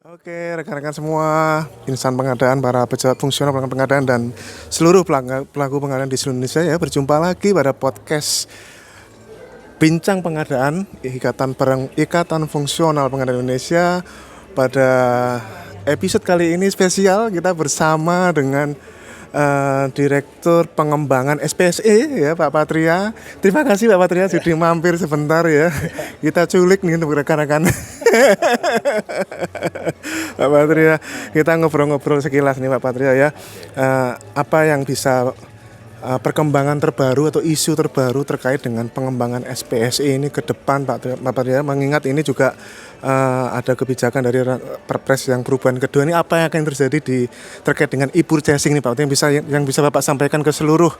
Oke, rekan-rekan semua, insan pengadaan, para pejabat fungsional pelanggan pengadaan dan seluruh pelaku pengadaan di seluruh Indonesia ya, berjumpa lagi pada podcast Bincang Pengadaan Ikatan Fungsional Pengadaan Indonesia. Pada episode kali ini spesial, kita bersama dengan Direktur Pengembangan SPSE ya, Pak Patria. Terima kasih Pak Patria sudah mampir sebentar ya. Kita culik nih untuk rekan-rekan. Pak Patria, kita ngobrol-ngobrol sekilas nih Pak Patria ya. Apa yang bisa perkembangan terbaru atau isu terbaru terkait dengan pengembangan SPSE ini ke depan Pak Patria, mengingat ini juga ada kebijakan dari Perpres yang perubahan kedua ini, apa yang akan terjadi terkait dengan e-purchasing nih Pak, yang bisa Bapak sampaikan ke seluruh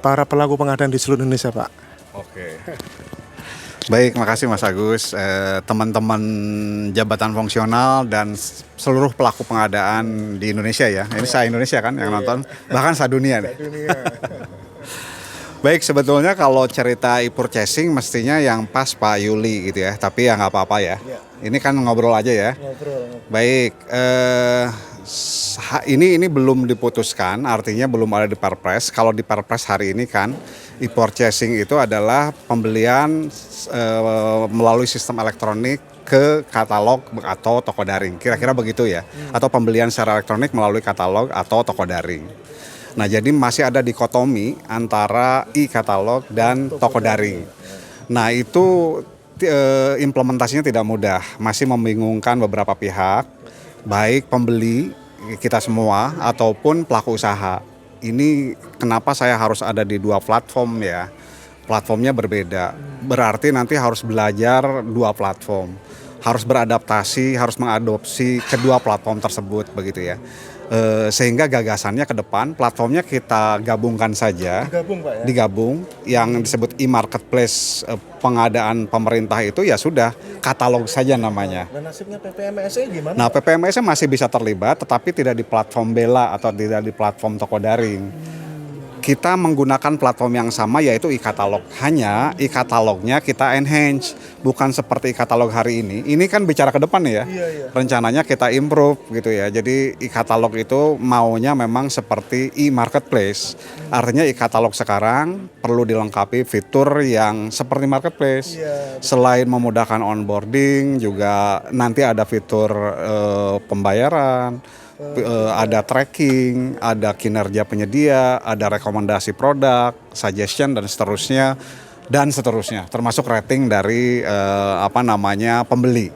para pelaku pengadaan di seluruh Indonesia Pak. Oke. Baik, makasih Mas Agus, teman-teman jabatan fungsional dan seluruh pelaku pengadaan di Indonesia ya. Ini se-Indonesia kan yang nonton, bahkan se-dunia nih. Baik, sebetulnya kalau cerita e-purchasing mestinya yang pas Pak Yuli gitu ya, tapi ya nggak apa-apa ya. Ini kan ngobrol aja ya. Baik, ini belum diputuskan, artinya belum ada di Perpres. Kalau di Perpres hari ini kan e-purchasing itu adalah pembelian melalui sistem elektronik ke katalog atau toko daring, kira-kira begitu ya. Atau pembelian secara elektronik melalui katalog atau toko daring. Nah, jadi masih ada dikotomi antara e-katalog dan toko daring. Nah, itu implementasinya tidak mudah, masih membingungkan beberapa pihak, baik pembeli kita semua ataupun pelaku usaha. Ini kenapa saya harus ada di dua platform ya, platformnya berbeda, berarti nanti harus belajar dua platform, harus beradaptasi, harus mengadopsi kedua platform tersebut begitu ya. Sehingga gagasannya ke depan platformnya kita gabungkan saja, digabung yang disebut e-marketplace pengadaan pemerintah itu ya sudah katalog saja namanya. Dan nasibnya PPMSE gimana? Nah, PPMSE masih bisa terlibat tetapi tidak di platform Bela atau tidak di platform toko daring. Kita menggunakan platform yang sama yaitu e-katalog. Hanya e-katalognya kita enhance, bukan seperti e-katalog hari ini. Ini kan bicara ke depan ya. Rencananya kita improve gitu ya. Jadi e-katalog itu maunya memang seperti e-marketplace. Artinya e-katalog sekarang perlu dilengkapi fitur yang seperti marketplace. Selain memudahkan onboarding, juga nanti ada fitur pembayaran, ada tracking, ada kinerja penyedia, ada rekomendasi produk, suggestion dan seterusnya, termasuk rating dari pembeli.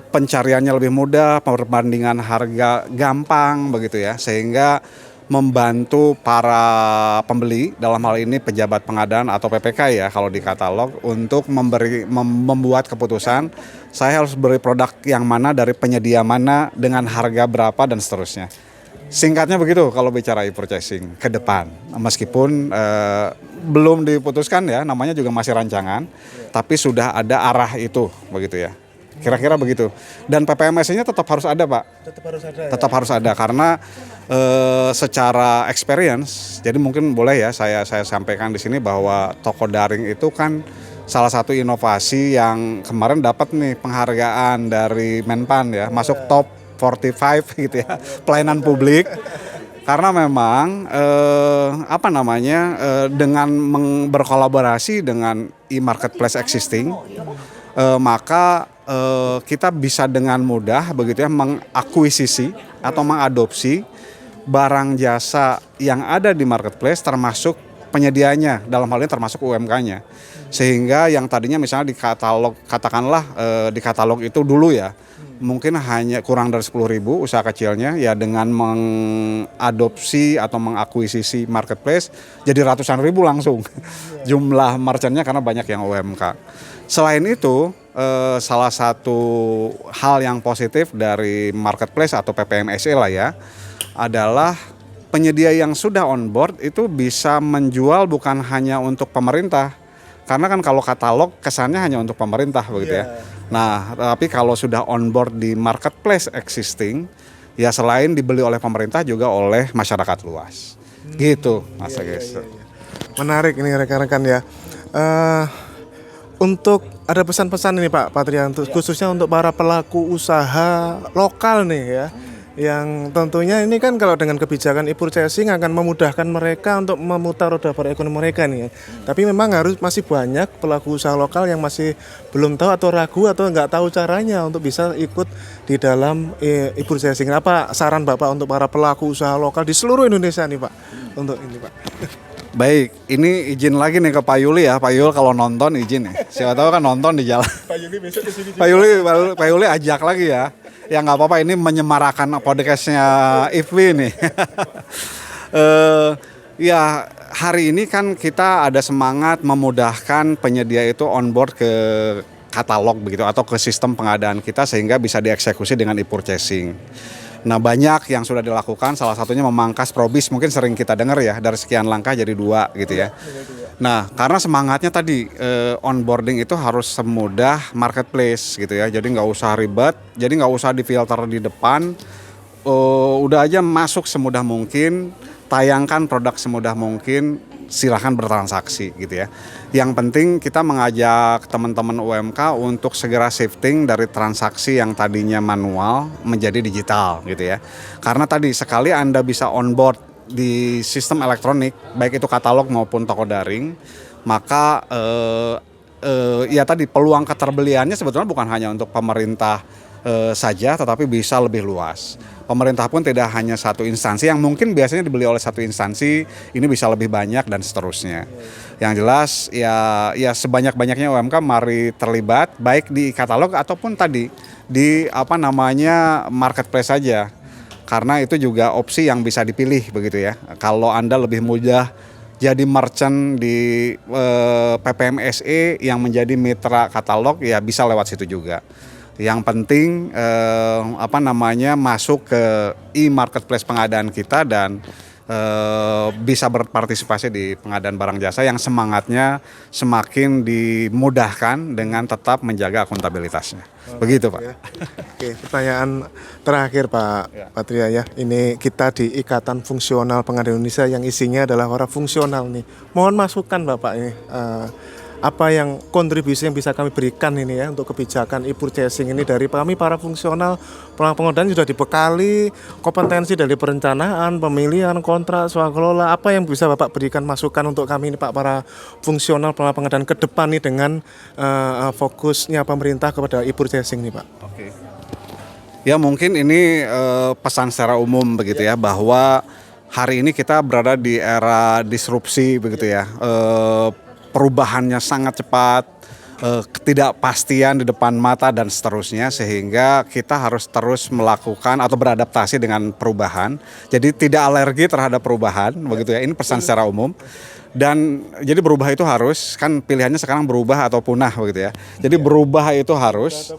Pencariannya lebih mudah, perbandingan harga gampang begitu ya, sehingga membantu para pembeli, dalam hal ini pejabat pengadaan atau PPK ya kalau di katalog, untuk membuat keputusan saya harus beri produk yang mana dari penyedia mana dengan harga berapa dan seterusnya. Singkatnya begitu kalau bicara e-purchasing ke depan, meskipun belum diputuskan ya, namanya juga masih rancangan, tapi sudah ada arah itu begitu ya. Kira-kira begitu. Dan PPMS-nya tetap harus ada Pak. Tetap harus ada karena secara experience, jadi mungkin boleh ya saya sampaikan di sini bahwa toko daring itu kan salah satu inovasi yang kemarin dapat nih penghargaan dari Menpan ya, masuk top 45 gitu ya, pelayanan publik. Karena memang dengan berkolaborasi dengan e-marketplace existing, maka kita bisa dengan mudah begitu ya mengakuisisi atau mengadopsi barang jasa yang ada di marketplace termasuk penyedianya, dalam hal ini termasuk UMK-nya. Sehingga yang tadinya misalnya di katalog, katakanlah di katalog itu dulu ya, mungkin hanya kurang dari 10.000 usaha kecilnya, ya dengan mengadopsi atau mengakuisisi marketplace jadi ratusan ribu langsung jumlah merchantnya karena banyak yang UMK. Selain itu, salah satu hal yang positif dari marketplace atau PPMSE lah ya, adalah penyedia yang sudah on board itu bisa menjual bukan hanya untuk pemerintah. Karena kan kalau katalog kesannya hanya untuk pemerintah begitu ya. Nah, tapi kalau sudah on board di marketplace existing, ya selain dibeli oleh pemerintah juga oleh masyarakat luas. Gitu, Mas Agus. Menarik ini rekan-rekan ya. Untuk ada pesan-pesan ini Pak Patria untuk khususnya untuk para pelaku usaha lokal nih ya, yang tentunya ini kan kalau dengan kebijakan e-purchasing akan memudahkan mereka untuk memutar roda perekonomian mereka nih ya. Tapi memang masih banyak pelaku usaha lokal yang masih belum tahu atau ragu atau nggak tahu caranya untuk bisa ikut di dalam e-purchasing. Apa saran Bapak untuk para pelaku usaha lokal di seluruh Indonesia nih Pak? Untuk ini Pak. Baik, ini izin lagi nih ke Pak Yuli ya. Pak Yul kalau nonton izin ya. Siapa tahu kan nonton di jalan. Pak Yuli besok di sini. Pak Yuli ajak lagi ya. Ya nggak apa-apa, ini menyemarakan podcastnya IFWI nih. Ya hari ini kan kita ada semangat memudahkan penyedia itu onboard ke katalog begitu atau ke sistem pengadaan kita sehingga bisa dieksekusi dengan e-purchasing. Nah banyak yang sudah dilakukan, salah satunya memangkas probis, mungkin sering kita dengar ya, dari sekian langkah jadi 2 gitu ya. Nah karena semangatnya tadi onboarding itu harus semudah marketplace gitu ya, jadi nggak usah ribet, jadi nggak usah difilter di depan, udah aja masuk semudah mungkin, tayangkan produk semudah mungkin, silahkan bertransaksi gitu ya. Yang penting kita mengajak teman-teman UMK untuk segera shifting dari transaksi yang tadinya manual menjadi digital gitu ya. Karena tadi sekali Anda bisa onboard di sistem elektronik, baik itu katalog maupun toko daring, maka ya tadi peluang keterbeliannya sebetulnya bukan hanya untuk pemerintah saja, tetapi bisa lebih luas. Pemerintah pun tidak hanya satu instansi yang mungkin biasanya dibeli oleh satu instansi, ini bisa lebih banyak dan seterusnya. Yang jelas ya sebanyak-banyaknya UMK mari terlibat baik di katalog ataupun tadi di marketplace saja. Karena itu juga opsi yang bisa dipilih begitu ya. Kalau Anda lebih mudah jadi merchant di PPMSE yang menjadi mitra katalog ya bisa lewat situ juga. Yang penting masuk ke e-marketplace pengadaan kita dan bisa berpartisipasi di pengadaan barang jasa yang semangatnya semakin dimudahkan dengan tetap menjaga akuntabilitasnya. Begitu Pak. Oke, pertanyaan terakhir Pak Patria ya. Ini kita di Ikatan Fungsional Pengadaan Indonesia yang isinya adalah orang fungsional nih. Mohon masukan Bapak ini. Apa yang kontribusi yang bisa kami berikan ini ya untuk kebijakan e-purchasing ini dari kami para fungsional pengadaan sudah dibekali kompetensi dari perencanaan, pemilihan, kontrak, swakelola. Apa yang bisa Bapak berikan masukan untuk kami ini Pak para fungsional pengadaan ke depan nih dengan fokusnya pemerintah kepada e-purchasing nih Pak. Oke. Ya mungkin ini pesan secara umum begitu ya bahwa hari ini kita berada di era disrupsi begitu ya. Perubahannya sangat cepat, ketidakpastian di depan mata dan seterusnya sehingga kita harus terus melakukan atau beradaptasi dengan perubahan. Jadi tidak alergi terhadap perubahan begitu ya. Ini pesan secara umum. Dan jadi berubah itu harus, kan pilihannya sekarang berubah atau punah begitu ya. Jadi berubah itu harus.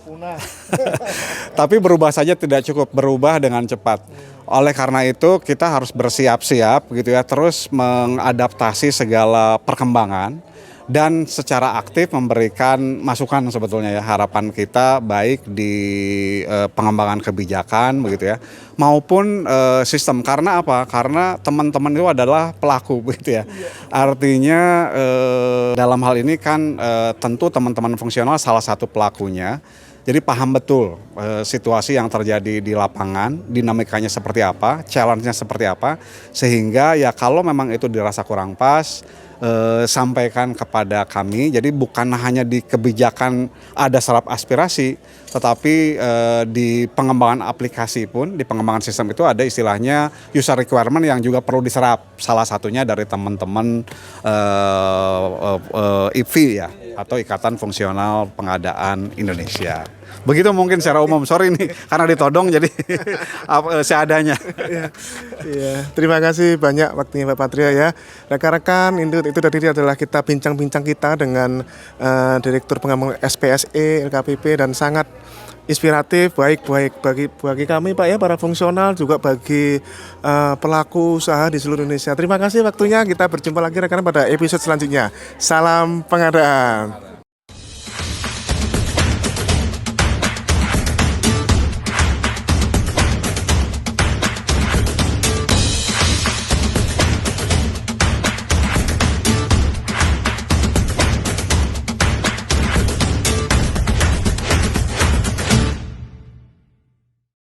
Tapi berubah saja tidak cukup, berubah dengan cepat. Oleh karena itu kita harus bersiap-siap gitu ya, terus mengadaptasi segala perkembangan dan secara aktif memberikan masukan sebetulnya ya, harapan kita baik di pengembangan kebijakan begitu ya maupun sistem. Karena apa? Karena teman-teman itu adalah pelaku begitu ya. Artinya dalam hal ini kan tentu teman-teman fungsional salah satu pelakunya. Jadi paham betul situasi yang terjadi di lapangan, dinamikanya seperti apa, challenge-nya seperti apa, sehingga ya kalau memang itu dirasa kurang pas, sampaikan kepada kami. Jadi bukan hanya di kebijakan ada serap aspirasi, tetapi di pengembangan aplikasi pun, di pengembangan sistem itu ada istilahnya user requirement yang juga perlu diserap. Salah satunya dari teman-teman IFWI ya, atau Ikatan Fungsional Pengadaan Indonesia. Begitu mungkin secara umum. Sorry nih karena ditodong jadi seadanya. Iya, terima kasih banyak waktunya Pak Patria ya. Rekan-rekan, itu tadi adalah kita bincang-bincang kita dengan Direktur Pengembangan SPSE LKPP dan sangat inspiratif baik bagi kami Pak ya, para fungsional, juga bagi pelaku usaha di seluruh Indonesia. Terima kasih waktunya. Kita berjumpa lagi rekan-rekan pada episode selanjutnya. Salam pengadaan.